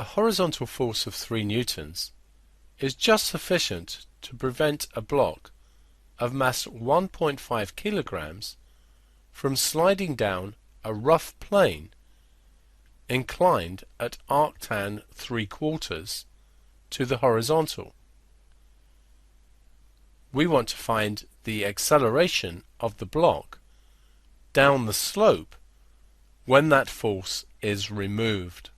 A horizontal force of 3 newtons is just sufficient to prevent a block of mass 1.5 kilograms from sliding down a rough plane inclined at arctan 3/4 to the horizontal. We want to find the acceleration of the block down the slope when that force is removed.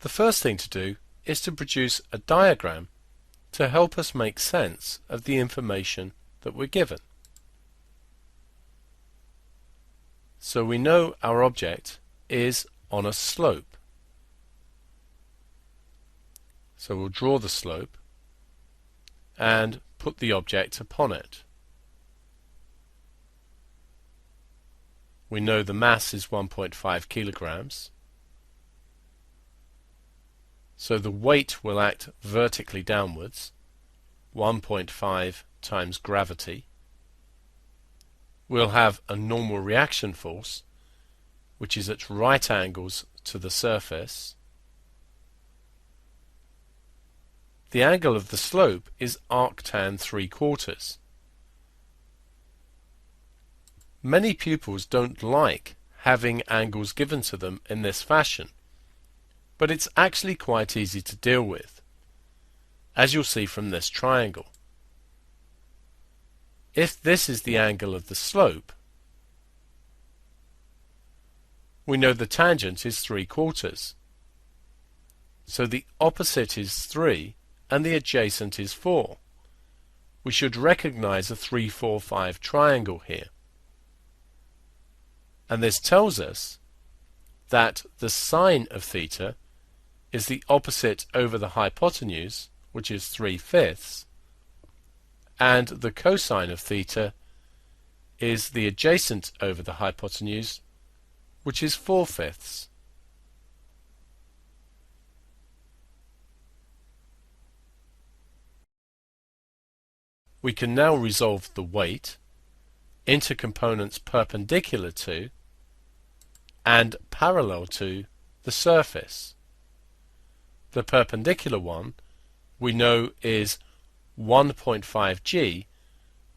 The first thing to do is to produce a diagram to help us make sense of the information that we're given. So we know our object is on a slope. So we'll draw the slope and put the object upon it. We know the mass is 1.5 kilograms. So the weight will act vertically downwards, 1.5 times gravity. We'll have a normal reaction force, which is at right angles to the surface. The angle of the slope is arctan 3/4. Many pupils don't like having angles given to them in this fashion, but it's actually quite easy to deal with, as you'll see from this triangle. If this is the angle of the slope, we know the tangent is 3/4. So the opposite is 3 and the adjacent is 4. We should recognize a 3, 4, 5 triangle here. And this tells us that the sine of theta is the opposite over the hypotenuse, which is 3/5, and the cosine of theta is the adjacent over the hypotenuse, which is 4/5. We can now resolve the weight into components perpendicular to and parallel to the surface. The perpendicular one we know is 1.5 g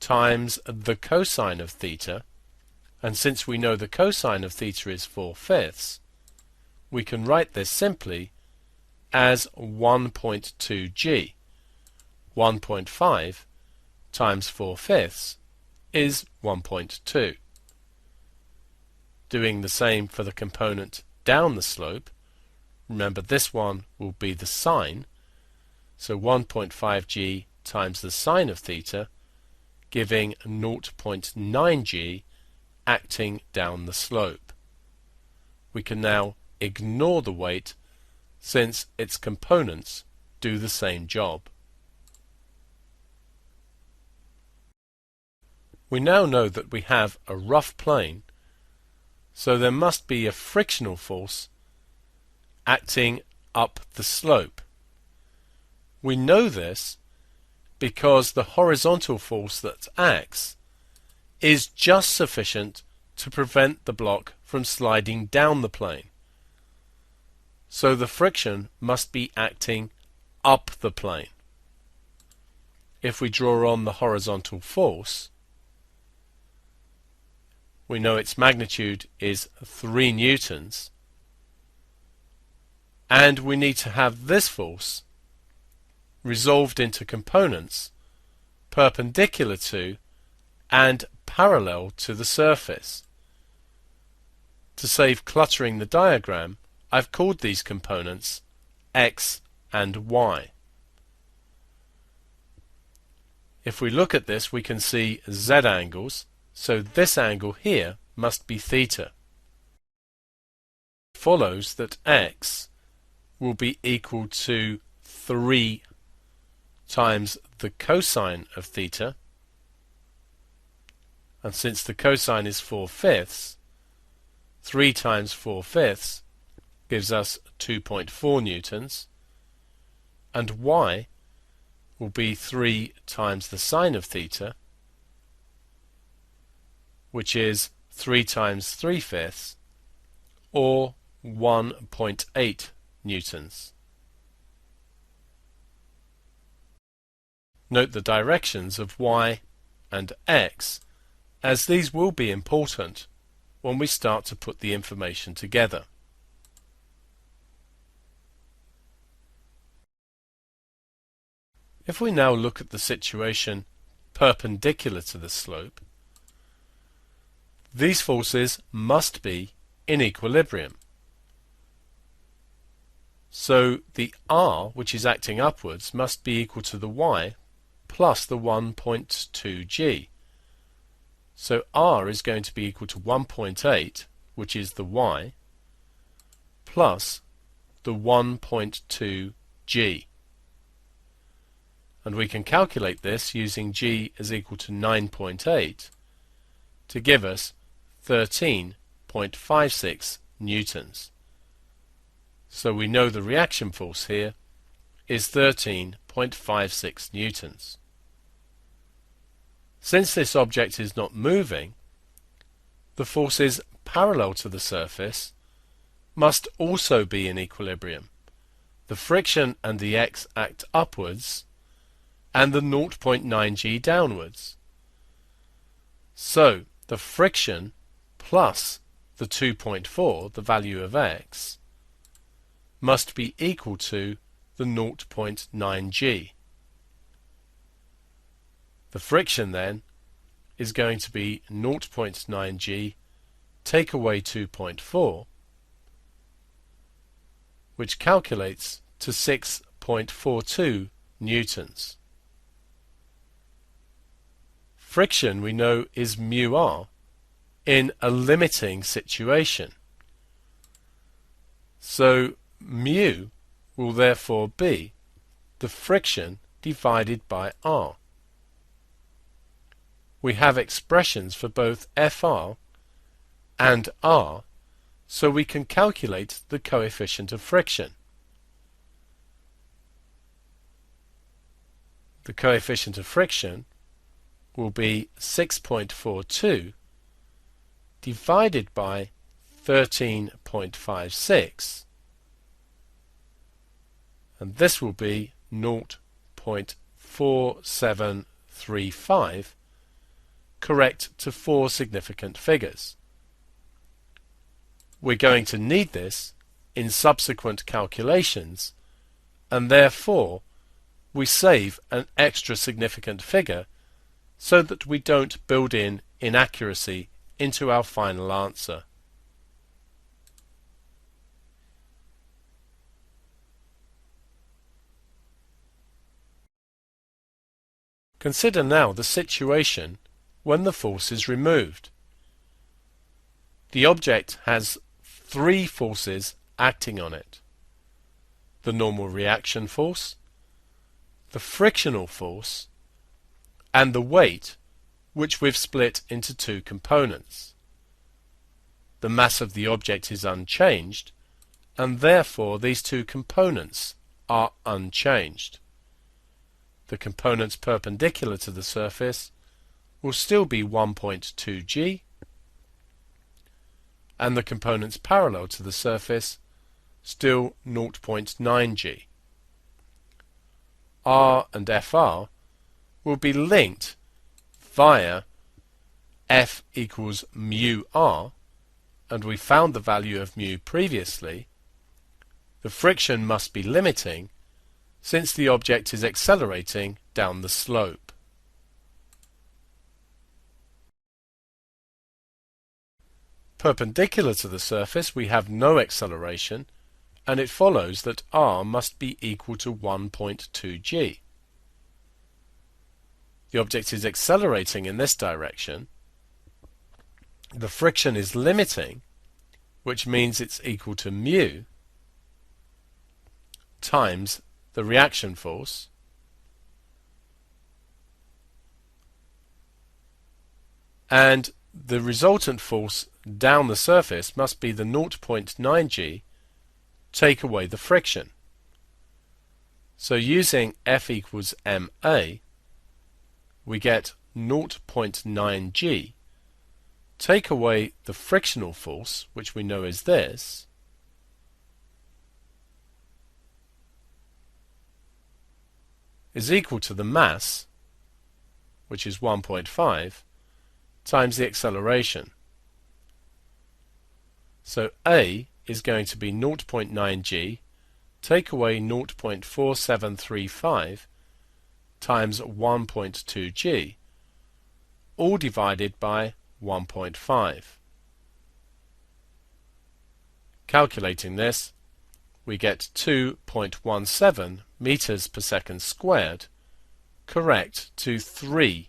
times the cosine of theta, and since we know the cosine of theta is 4/5, we can write this simply as 1.2 g. 1.5 times 4/5 is 1.2. Doing the same for the component down the slope, remember this one will be the sine, so 1.5 g times the sine of theta, giving 0.9 g acting down the slope. We can now ignore the weight since its components do the same job. We now know that we have a rough plane, so there must be a frictional force acting up the slope. We know this because the horizontal force that acts is just sufficient to prevent the block from sliding down the plane. So the friction must be acting up the plane. If we draw on the horizontal force, we know its magnitude is 3 newtons, and we need to have this force resolved into components perpendicular to and parallel to the surface. To save cluttering the diagram, I've called these components x and y. If we look at this, we can see z angles, so this angle here must be theta. It follows that x will be equal to 3 times the cosine of theta, and since the cosine is 4/5, 3 times 4/5 gives us 2.4 newtons, and y will be 3 times the sine of theta, which is 3 times 3/5, or 1.8 newtons. Note the directions of y and x, as these will be important when we start to put the information together. If we now look at the situation perpendicular to the slope, these forces must be in equilibrium. So the R, which is acting upwards, must be equal to the y plus the 1.2 g. So R is going to be equal to 1.8, which is the y, plus the 1.2 g. And we can calculate this using g is equal to 9.8 to give us 13.56 newtons. So we know the reaction force here is 13.56 newtons. Since this object is not moving, the forces parallel to the surface must also be in equilibrium. The friction and the x act upwards and the 0.9 g downwards. So the friction plus the 2.4, the value of x, must be equal to the 0.9 g. The friction then is going to be 0.9 g, take away 2.4, which calculates to 6.42 newtons. Friction, we know, is mu r in a limiting situation. So mu will therefore be the friction divided by r. We have expressions for both Fr and r, so we can calculate the coefficient of friction. The coefficient of friction will be 6.42 divided by 13.56, and this will be 0.4735, correct to 4 significant figures. We're going to need this in subsequent calculations, and therefore we save an extra significant figure so that we don't build in inaccuracy into our final answer. Consider now the situation when the force is removed. The object has 3 forces acting on it: the normal reaction force, the frictional force, and the weight, which we've split into 2 components. The mass of the object is unchanged, and therefore these 2 components are unchanged. The components perpendicular to the surface will still be 1.2 g, and the components parallel to the surface still 0.9 g. R and Fr will be linked via F equals mu r, and we found the value of mu previously. The friction must be limiting since the object is accelerating down the slope. Perpendicular to the surface we have no acceleration, and it follows that r must be equal to 1.2 g. The object is accelerating in this direction. The friction is limiting, which means it's equal to mu times the reaction force and the resultant force down the surface must be the 0.9 g take away the friction. So using F equals ma, we get 0.9 g take away the frictional force, which we know is this, is equal to the mass, which is 1.5, times the acceleration. So A is going to be 0.9 g, take away 0.4735 times 1.2 g, all divided by 1.5. Calculating this, we get 2.17 meters per second squared, correct to 3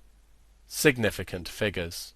significant figures.